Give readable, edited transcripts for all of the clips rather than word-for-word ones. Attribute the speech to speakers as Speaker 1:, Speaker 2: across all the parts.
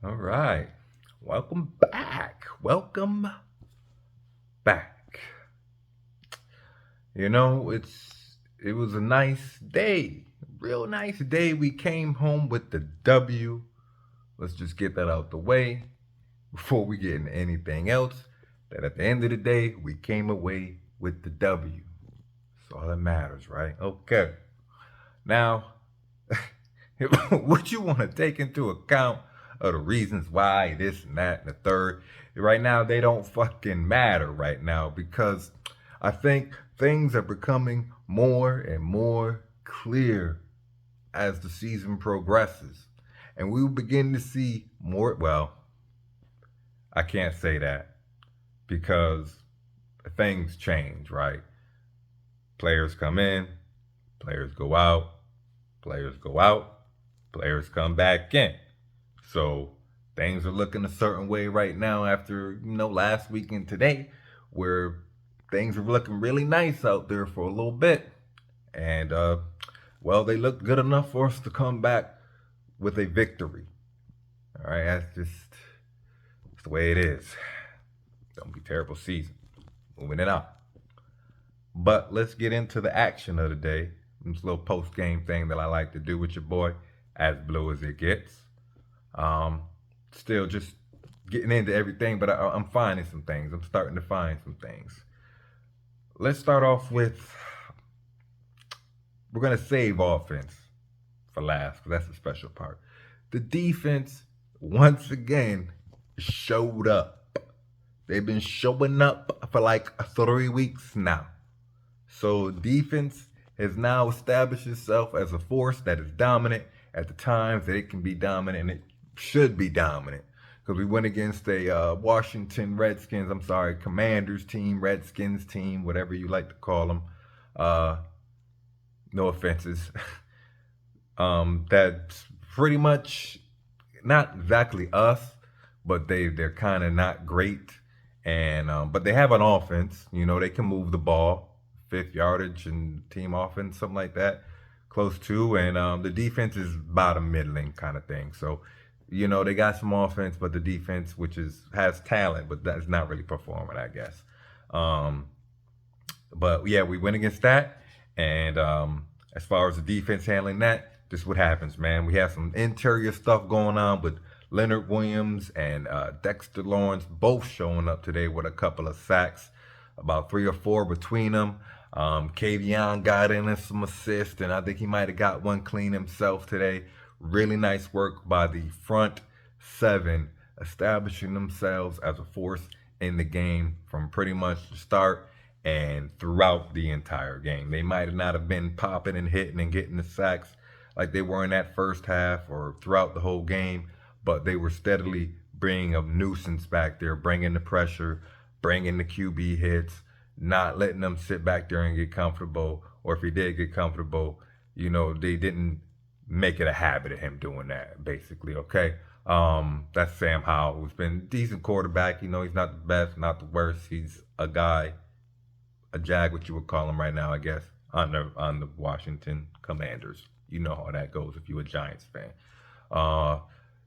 Speaker 1: All right. Welcome back. Welcome back. It was a nice day. Real nice day. We came home with the W. Let's just get that out the way before we get into anything else. That at the end of the day, we came away with the W. That's all that matters, right? Okay. Now, what you want to take into account are the reasons why this and that and the third. Right now, they don't fucking matter right now because I think things are becoming more and more clear as the season progresses. And we will begin to see more. Well, I can't say that because things change, right? Players come in, players go out, players go out, players come back in. So things are looking a certain way right now after, last week and today, where things are looking really nice out there for a little bit. And, well, they look good enough for us to come back with a victory. All right, that's the way it is. Don't be terrible season. Moving it out. But let's get into the action of the day. This little post game thing that I like to do with your boy, as blue as it gets. Still just getting into everything, but I'm finding some things. I'm starting to find some things. Let's start off with, we're going to save offense for last because that's the special part. The defense, once again, showed up. They've been showing up for like 3 weeks now. So defense has now established itself as a force that is dominant at the times that it can be dominant, and it should be dominant. Because we went against a Commanders team, Redskins team, whatever you like to call them. No offenses. That's pretty much not exactly us, but they're kind of not great. And but they have an offense. They can move the ball. Fifth yardage and team offense, something like that, close to. And the defense is bottom middling kind of thing. So, they got some offense, but the defense, which has talent, but that's not really performing, I guess. But yeah, we went against that. And as far as the defense handling that, this is what happens, man. We have some interior stuff going on with Leonard Williams and Dexter Lawrence both showing up today with a couple of sacks, about 3 or 4 between them. Kavion got in some assists, and I think he might have got one clean himself today. Really nice work by the front 7, establishing themselves as a force in the game from pretty much the start and throughout the entire game. They might not have been popping and hitting and getting the sacks like they were in that first half or throughout the whole game, but they were steadily bringing a nuisance back there, bringing the pressure, bringing the QB hits, not letting them sit back there and get comfortable. Or if he did get comfortable, they didn't make it a habit of him doing that, basically, okay? That's Sam Howell, who's been a decent quarterback. He's not the best, not the worst. He's a guy, a jag, what you would call him right now, I guess, on the Washington Commanders. You know how that goes if you're a Giants fan.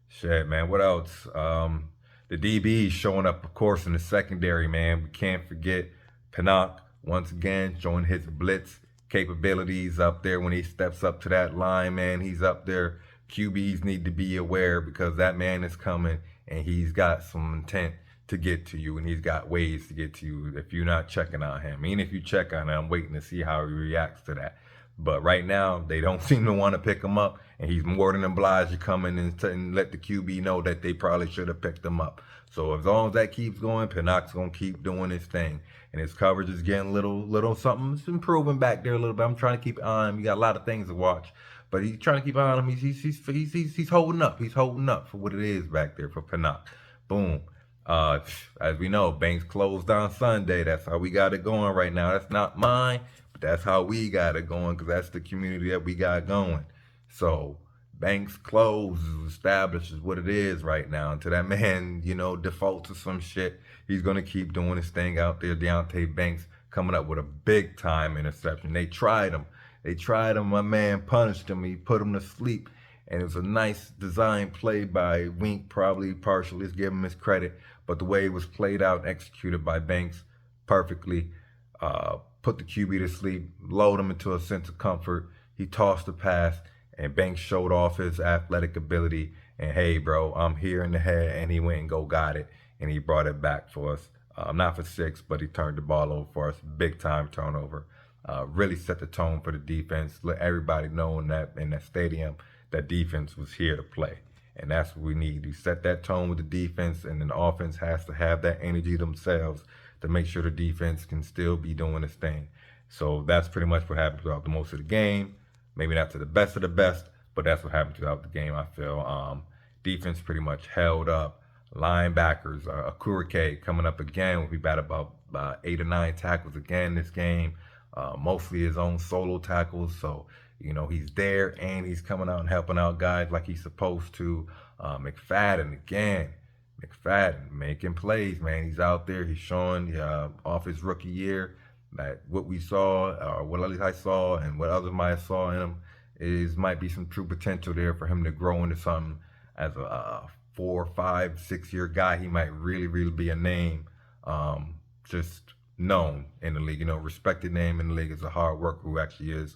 Speaker 1: Shit, man, what else? The DB showing up, of course, in the secondary, man. We can't forget Pinnock, once again, showing his blitz capabilities up there when he steps up to that line, man. He's up there. QBs need to be aware because that man is coming and he's got some intent to get to you, and he's got ways to get to you if you're not checking on him. Even if you check on him, I'm waiting to see how he reacts to that. But right now, they don't seem to want to pick him up, and he's more than obliged to come in and let the QB know that they probably should have picked him up. So as long as that keeps going, Pinnock's going to keep doing his thing. And his coverage is getting little something. It's improving back there a little bit. I'm trying to keep an eye on him. You got a lot of things to watch, but he's trying to keep an eye on him. He's holding up. He's holding up for what it is back there for Pinnock. Boom. As we know, Banks closed on Sunday. That's how we got it going right now. That's not mine, but that's how we got it going because that's the community that we got going. So Banks closes, establishes what it is right now. Until that man, defaults to some shit, he's going to keep doing his thing out there. Deontay Banks coming up with a big time interception. They tried him. My man punished him. He put him to sleep. And it was a nice design play by Wink, probably partially. Let's give him his credit. But the way it was played out and executed by Banks perfectly, put the QB to sleep, lulled him into a sense of comfort. He tossed the pass, and Banks showed off his athletic ability. And hey, bro, I'm here in the head. And he went and got it. And he brought it back for us. Not for 6, but he turned the ball over for us. Big time turnover. Really set the tone for the defense. Let everybody know in that stadium that defense was here to play. And that's what we need. You set that tone with the defense, and then the offense has to have that energy themselves to make sure the defense can still be doing its thing. So that's pretty much what happened throughout the most of the game. Maybe not to the best of the best, but that's what happened throughout the game, I feel. Defense pretty much held up. Linebackers, Akurike coming up again. We bat about 8 or 9 tackles again this game. Mostly his own solo tackles. So, he's there and he's coming out and helping out guys like he's supposed to. McFadden again. McFadden making plays, man. He's out there. He's showing off his rookie year that what we saw, or what at least I saw, and what others might have saw in him might be some true potential there for him to grow into something as a 4, 5, 6 year guy. He might really, really be a name, just known in the league. Respected name in the league as a hard worker who actually is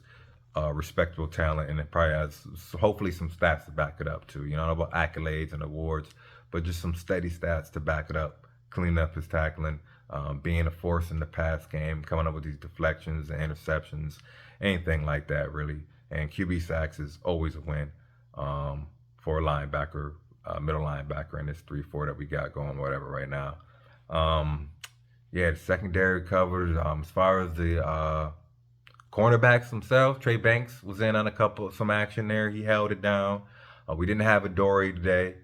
Speaker 1: respectable talent, and it probably has hopefully some stats to back it up too. Not about accolades and awards, but just some steady stats to back it up, cleaning up his tackling, being a force in the pass game, coming up with these deflections and interceptions, anything like that really. And QB sacks is always a win for a linebacker, middle linebacker in this 3-4 that we got going, whatever right now. The secondary covered. As far as the cornerbacks themselves, Trey Banks was in on some action there. He held it down. We didn't have a Dory today,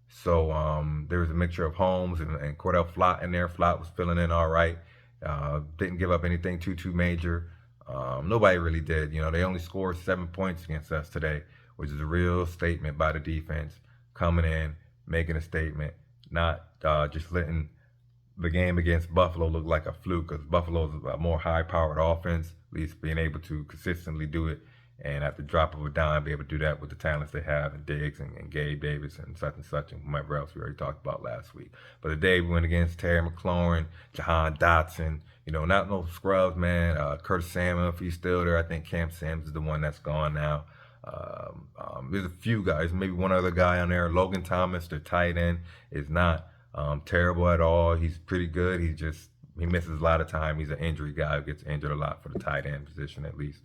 Speaker 1: so there was a mixture of Holmes and Cordell Flott in there. Flott was filling in all right. Didn't give up anything too major. Nobody really did. They only scored 7 points against us today, which is a real statement by the defense coming in, making a statement, not just letting the game against Buffalo look like a fluke, because Buffalo's a more high-powered offense, at least being able to consistently do it, and at the drop of a dime, be able to do that with the talents they have, and Diggs and Gabe Davis and such, and whomever else we already talked about last week. But today we went against Terry McLaurin, Jahan Dotson, not no scrubs, man. Curtis Samuel, if he's still there. I think Cam Sims is the one that's gone now. There's a few guys, maybe one other guy on there. Logan Thomas, their tight end, is not terrible at all. He's pretty good. He misses a lot of time. He's an injury guy who gets injured a lot for the tight end position, at least.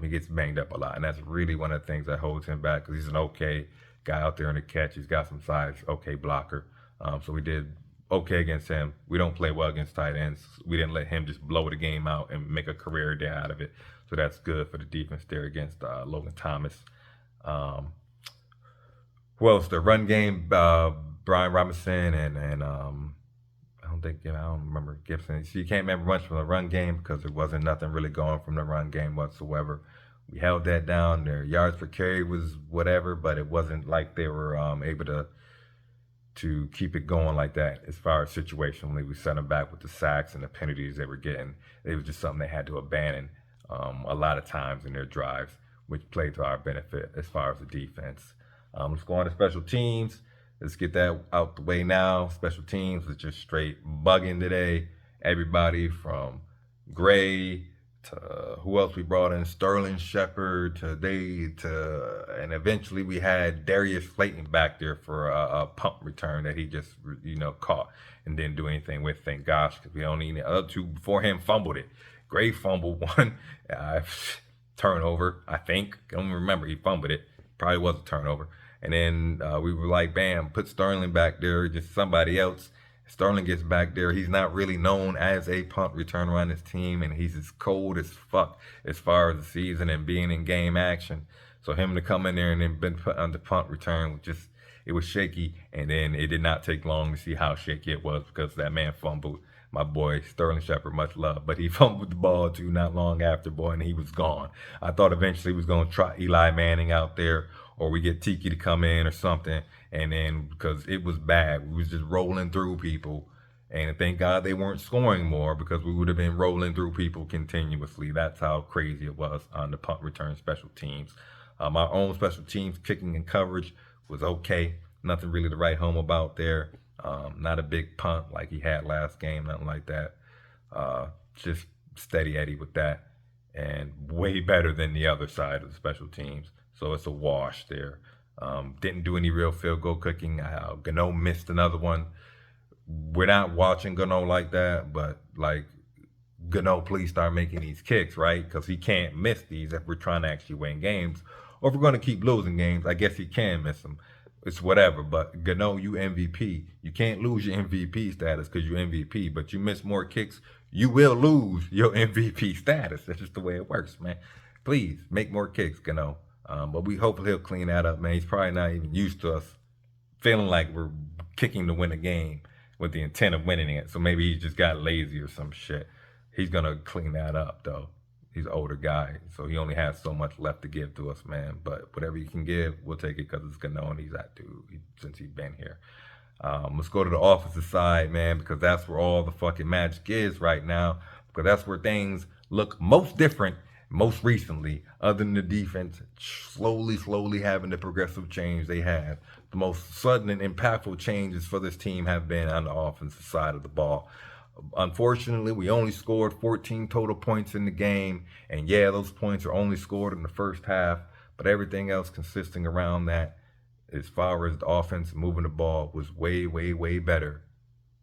Speaker 1: He gets banged up a lot, and that's really one of the things that holds him back, because he's an okay guy out there in the catch. He's got some size, okay blocker. So we did okay against him. We don't play well against tight ends. We didn't let him just blow the game out and make a career day out of it. So that's good for the defense there against Logan Thomas. Who else? The run game, Brian Robinson and I don't remember Gibson. So you can't remember much from the run game because there wasn't nothing really going from the run game whatsoever. We held that down. Their yards per carry was whatever, but it wasn't like they were able to keep it going like that. As far as situationally, we sent them back with the sacks and the penalties they were getting. It was just something they had to abandon a lot of times in their drives, which played to our benefit as far as the defense. Let's go on to special teams. Let's get that out the way now. Special teams was just straight bugging today. Everybody from Gray to who else we brought in, Sterling Shepard and eventually we had Darius Slayton back there for a punt return that he just caught and didn't do anything with. Thank gosh, because we don't need the other two before him fumbled it. Gray fumbled one, turnover, I think. I don't remember, he fumbled it. Probably was a turnover. And then we were like, bam, put Sterling back there, just somebody else. Sterling gets back there. He's not really known as a punt returner on his team, and he's as cold as fuck as far as the season and being in game action. So him to come in there and then been put on the punt return, it was shaky. And then it did not take long to see how shaky it was, because that man fumbled. My boy, Sterling Shepard, much love, but he fumbled the ball too not long after, boy, and he was gone. I thought eventually he was going to try Eli Manning out there, or we get Tiki to come in or something, and then because it was bad, we was just rolling through people, and thank God they weren't scoring more, because we would have been rolling through people continuously. That's how crazy it was on the punt return special teams. Our own special teams kicking and coverage was okay. Nothing really to write home about there. Not a big punt like he had last game, nothing like that. Just steady Eddie with that, and way better than the other side of the special teams. So it's a wash there. Didn't do any real field goal cooking. Gano missed another one. We're not watching Gano like that, but like, Gano, please start making these kicks, right? Because he can't miss these if we're trying to actually win games. Or if we're going to keep losing games, I guess he can miss them. It's whatever. But Gano, you MVP. You can't lose your MVP status because you MVP. But you miss more kicks, you will lose your MVP status. That's just the way it works, man. Please make more kicks, Gano. But we hope he'll clean that up, man. He's probably not even used to us feeling like we're kicking to win a game with the intent of winning it. So maybe he just got lazy or some shit. He's going to clean that up, though. He's an older guy, so he only has so much left to give to us, man. But whatever you can give, we'll take it because it's Gano and he's that dude since he's been here. Let's go to the offensive side, man, because that's where all the fucking magic is right now. Because that's where things look most different most recently, other than the defense slowly having the progressive change they have. The most sudden and impactful changes for this team have been on the offensive side of the ball. Unfortunately, we only scored 14 total points in the game. And yeah, those points are only scored in the first half. But everything else consisting around that, as far as the offense moving the ball, was way better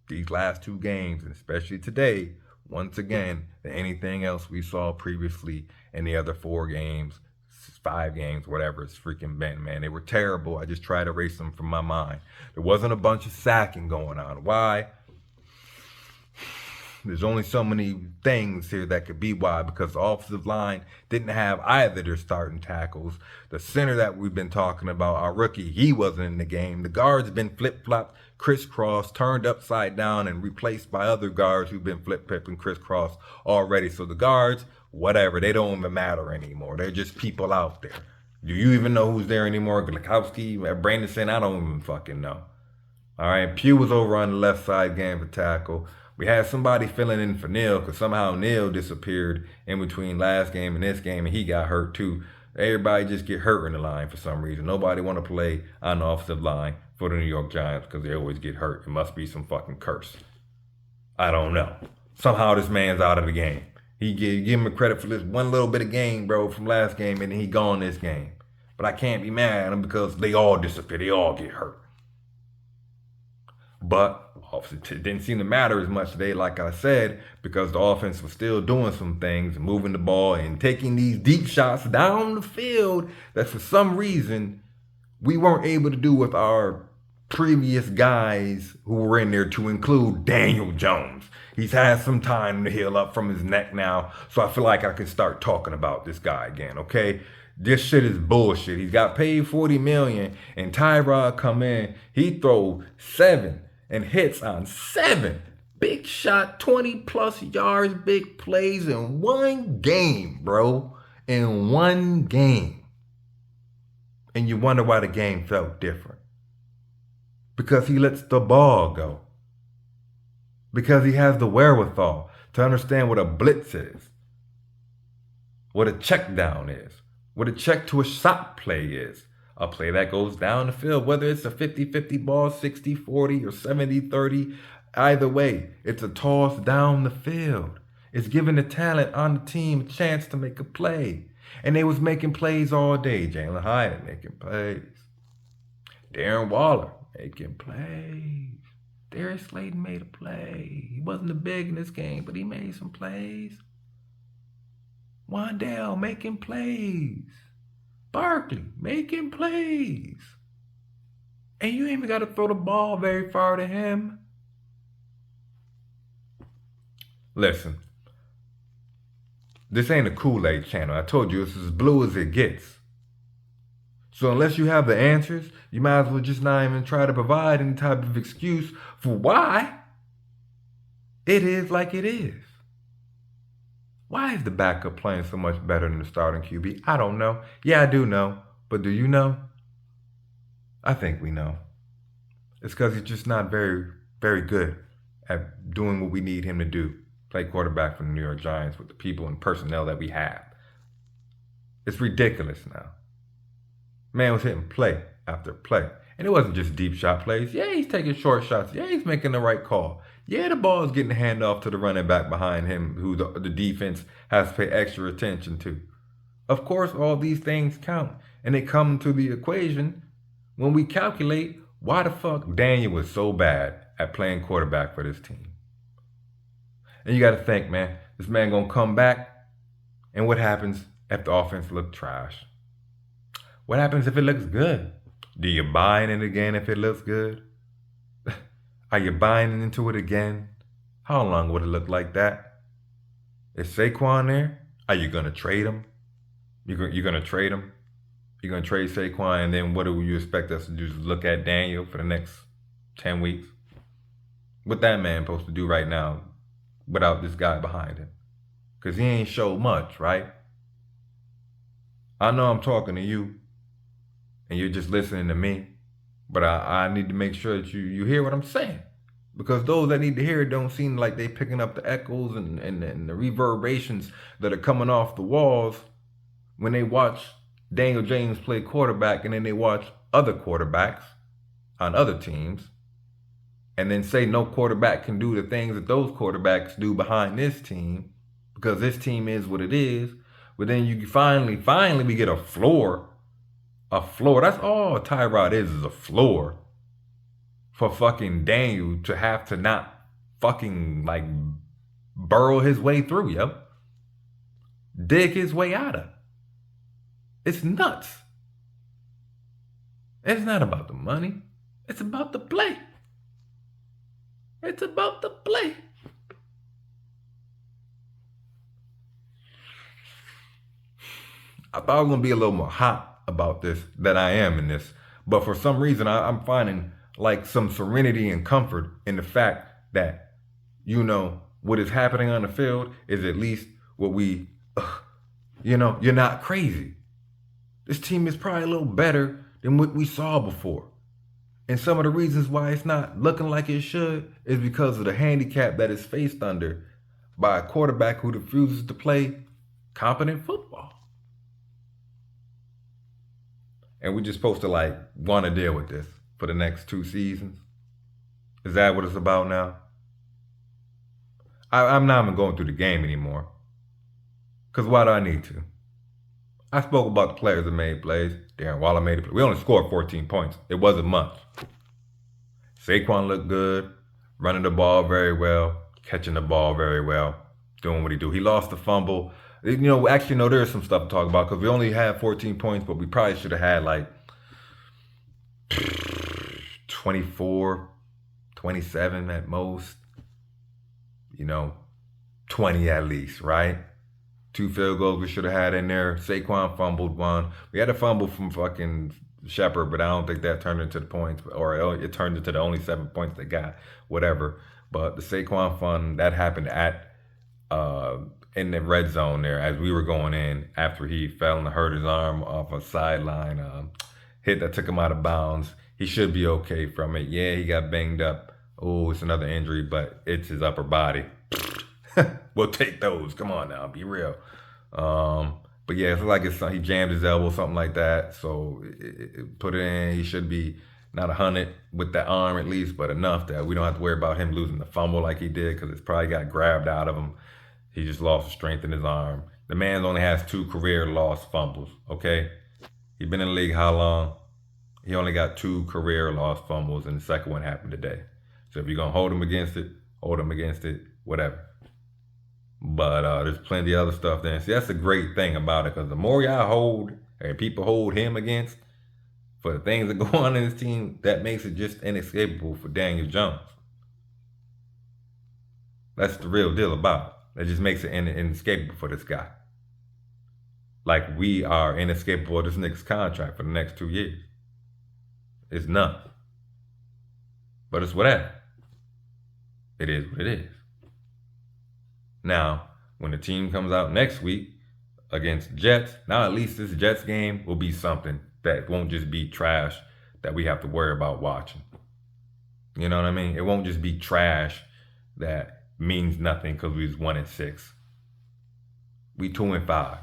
Speaker 1: these last two games, and especially today, once again, than anything else we saw previously in the other 4 games, 5 games, whatever it's freaking been, man. They were terrible. I just tried to erase them from my mind. There wasn't a bunch of sacking going on. Why? There's only so many things here that could be why, because the offensive line didn't have either their starting tackles. The center that we've been talking about, our rookie, he wasn't in the game. The guards have been flip-flopped, crisscrossed, turned upside down, and replaced by other guards who've been flip-flopping, crisscrossed already. So the guards, whatever, they don't even matter anymore. They're just people out there. Do you even know who's there anymore? Glikowski, Brandon, I don't even fucking know. All right, Pugh was over on the left side game for tackle. We had somebody filling in for Neil because somehow Neil disappeared in between last game and this game, and he got hurt too. Everybody just get hurt in the line for some reason. Nobody want to play on the offensive line for the New York Giants because they always get hurt. It must be some fucking curse. I don't know. Somehow this man's out of the game. He give him a credit for this one little bit of game, bro, from last game, and then he gone this game. But I can't be mad at him because they all disappear. They all get hurt. But it didn't seem to matter as much today, like I said, because the offense was still doing some things, moving the ball and taking these deep shots down the field that for some reason we weren't able to do with our previous guys who were in there, to include Daniel Jones. He's had some time to heal up from his neck now, so I feel like I can start talking about this guy again, okay? This shit is bullshit. He's got paid $40 million, and Tyrod come in, he throw 7 and hits on 7 big shot, 20+ yards, big plays in one game, bro. In one game. And you wonder why the game felt different. Because he lets the ball go. Because he has the wherewithal to understand what a blitz is. What a check down is. What a check to a shot play is. A play that goes down the field, whether it's a 50-50 ball, 60-40, or 70-30, either way, it's a toss down the field. It's giving the talent on the team a chance to make a play. And they was making plays all day. Jalen Hyatt making plays. Darren Waller making plays. Darius Slayton made a play. He wasn't the big in this game, but he made some plays. Wandale making plays. Barkley making plays. And you ain't even got to throw the ball very far to him. Listen, this ain't a Kool-Aid channel. I told you it's as blue as it gets. So unless you have the answers, you might as well just not even try to provide any type of excuse for why it is like it is. Why is the backup playing so much better than the starting QB? I don't know. Yeah, I do know. But do you know? I think we know. It's because he's just not very, very good at doing what we need him to do. Play quarterback for the New York Giants with the people and personnel that we have. It's ridiculous now. Man was hitting play after play. And it wasn't just deep shot plays. Yeah, he's taking short shots. Yeah, he's making the right call. Yeah, the ball is getting handed off to the running back behind him, who the defense has to pay extra attention to. Of course, all these things count. And they come to the equation when we calculate why the fuck Daniel was so bad at playing quarterback for this team. And you got to think, man, this man going to come back. And what happens if the offense looks trash? What happens if it looks good? Do you buy in it again if it looks good? Are you buying into it again? How long would it look like that? Is Saquon there? Are you going to trade him? You're going to trade him? You're going to trade Saquon, and then what do you expect us to do? Just look at Daniel for the next 10 weeks? What that man supposed to do right now without this guy behind him? Because he ain't showed much, right? I know I'm talking to you, and you're just listening to me, but I need to make sure that you hear what I'm saying. Because those that need to hear it don't seem like they picking up the echoes and the reverberations that are coming off the walls when they watch Daniel Jones play quarterback, and then they watch other quarterbacks on other teams, and then say no quarterback can do the things that those quarterbacks do behind this team, because this team is what it is. But then you finally we get a floor. A floor. That's all Tyrod is a floor for fucking Daniel to have to not fucking like burrow his way through, yo. Dig his way out of. It's nuts. It's not about the money. It's about the play. It's about the play. I thought I was going to be a little more hot about this than I am in this. But for some reason, I'm finding like some serenity and comfort in the fact that, you know, what is happening on the field is at least what we, you're not crazy. This team is probably a little better than what we saw before. And some of the reasons why it's not looking like it should is because of the handicap that is faced under by a quarterback who refuses to play competent football. And we're just supposed to like want to deal with this for the next 2 seasons. Is that what it's about now? I'm not even going through the game anymore. Because why do I need to? I spoke about the players that made plays. Darren Waller made a play. We only scored 14 points. It wasn't much. Saquon looked good, running the ball very well, catching the ball very well, doing what he do. He lost the fumble. Actually, no, there's some stuff to talk about because we only had 14 points, but we probably should have had like 24, 27 at most. 20 at least, right? 2 field goals we should have had in there. Saquon fumbled one. We had a fumble from fucking Shepard, but I don't think that turned into the points, or it turned into the only 7 points they got, whatever. But the Saquon fumble, that happened at in the red zone there as we were going in after he fell and hurt his arm off a sideline hit that took him out of bounds. He should be okay from it. Yeah, he got banged up. Oh, it's another injury, but it's his upper body. We'll take those. Come on now, be real. But yeah, it's like he jammed his elbow, something like that. So put it in. He should be not 100 with that arm at least, but enough that we don't have to worry about him losing the fumble like he did because it's probably got grabbed out of him. He just lost the strength in his arm. The man only has 2 career lost fumbles, okay? He's been in the league how long? He only got 2 career lost fumbles, and the second one happened today. So if you're going to hold him against it, whatever. But there's plenty of other stuff there. See, that's the great thing about it, because the more y'all hold, and people hold him against, for the things that go on in this team, that makes it just inescapable for Daniel Jones. That's the real deal about it. That just makes it inescapable for this guy. Like we are inescapable of this nigga's contract for the next 2 years. It's none. But it's whatever. It is what it is. Now, when the team comes out next week against Jets, now at least this Jets game will be something that won't just be trash that we have to worry about watching. You know what I mean? It won't just be trash that means nothing because we was 1-6. We 2-5.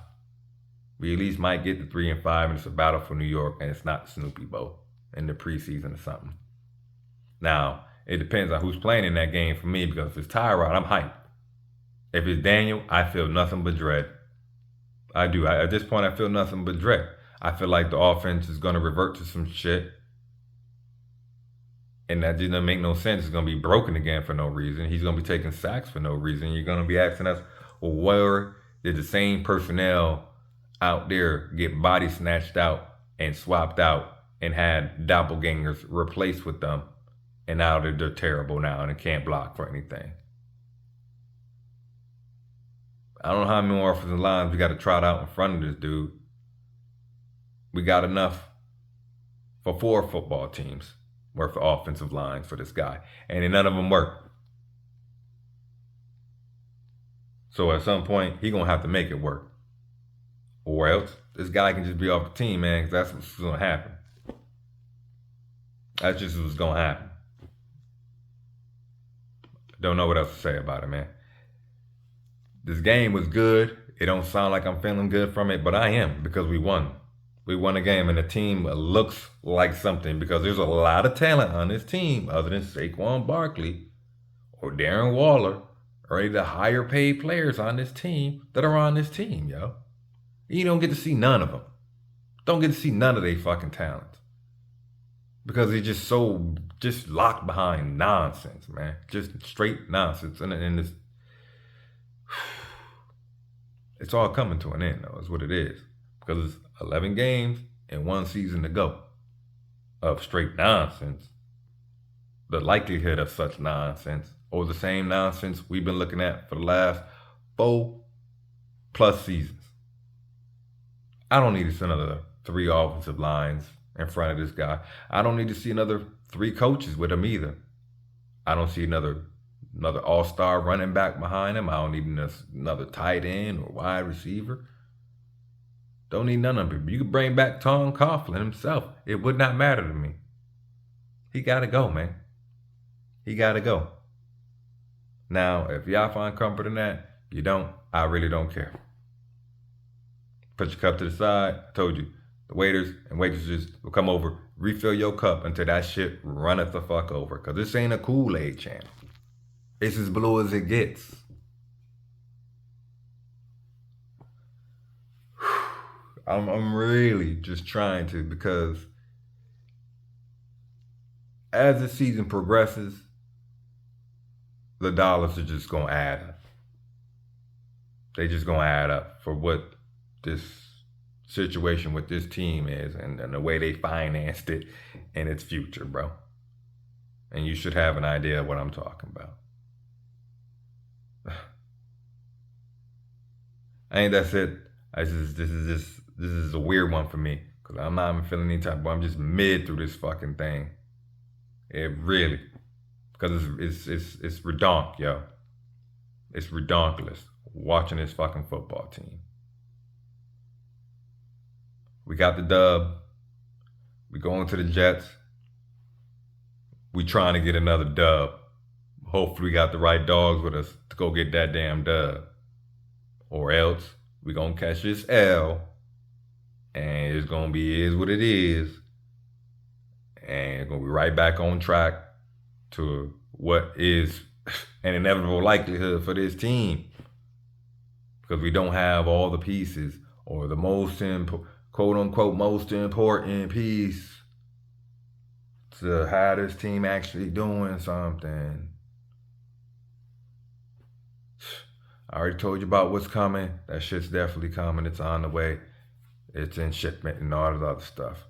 Speaker 1: We at least might get to 3-5, and it's a battle for New York, and it's not the Snoopy Bowl in the preseason or something. Now, it depends on who's playing in that game for me, because if it's Tyrod, I'm hyped. If it's Daniel, I feel nothing but dread. I do. At this point, I feel nothing but dread. I feel like the offense is going to revert to some shit. And that didn't make no sense. It's going to be broken again for no reason. He's going to be taking sacks for no reason. You're going to be asking us, well, where did the same personnel out there get body snatched out and swapped out and had doppelgangers replaced with them? And now they're terrible now and they can't block for anything. I don't know how many more offensive lines we got to trot out in front of this dude. We got enough for 4 football teams worth of offensive lines for this guy. And none of them work. So at some point, he's going to have to make it work. Or else, this guy can just be off the team, man, because that's what's going to happen. That's just what's going to happen. Don't know what else to say about it, man. This game was good. It don't sound like I'm feeling good from it, but I am, because we won. We won a game, and the team looks like something, because there's a lot of talent on this team other than Saquon Barkley or Darren Waller or any of the higher paid players on this team that are on this team, yo. You don't get to see none of them. Don't get to see none of their fucking talents. Because they're just so locked behind nonsense, man. Just straight nonsense. And it's all coming to an end, though, is what it is. Because it's 11 games and 1 season to go of straight nonsense. The likelihood of such nonsense, or the same nonsense we've been looking at for the last 4+ seasons. I don't need to see another 3 offensive lines in front of this guy. I don't need to see another 3 coaches with him either. I don't see another all-star running back behind him. I don't need another tight end or wide receiver. Don't need none of them. You could bring back Tom Coughlin himself. It would not matter to me. He got to go, man. He got to go. Now, if y'all find comfort in that, you don't, I really don't care. Put your cup to the side. I told you, the waiters and waitresses will come over, refill your cup until that shit runneth the fuck over. Because this ain't a Kool-Aid channel. It's as blue as it gets. I'm really just trying to, because as the season progresses, the dollars are just going to add up. They just going to add up for what this situation with this team is and the way they financed it and its future, bro. And you should have an idea of what I'm talking about. I think that's it. This is a weird one for me, because I'm not even feeling any type of, I'm just mid through this fucking thing. It really, because it's redonk, yo. It's redonkulous watching this fucking football team. We got the dub. We going to the Jets. We trying to get another dub. Hopefully we got the right dogs with us to go get that damn dub. Or else we gonna catch this L. And it's gonna be is what it is. And it's gonna be right back on track to what is an inevitable likelihood for this team. Because we don't have all the pieces, or the most quote unquote most important piece to have this team actually doing something. I already told you about what's coming. That shit's definitely coming. It's on the way. It's in shipment and all the other stuff.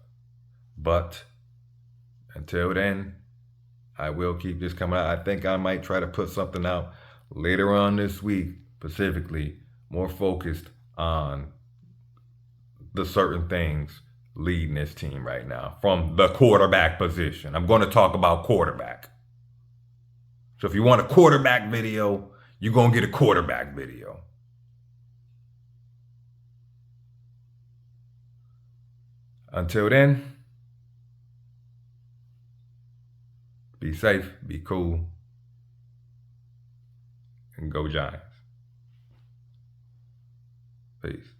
Speaker 1: But until then, I will keep this coming out. I think I might try to put something out later on this week, specifically more focused on the certain things leading this team right now from the quarterback position. I'm going to talk about quarterback. So if you want a quarterback video, you're going to get a quarterback video. Until then, be safe, be cool, and go Giants. Peace.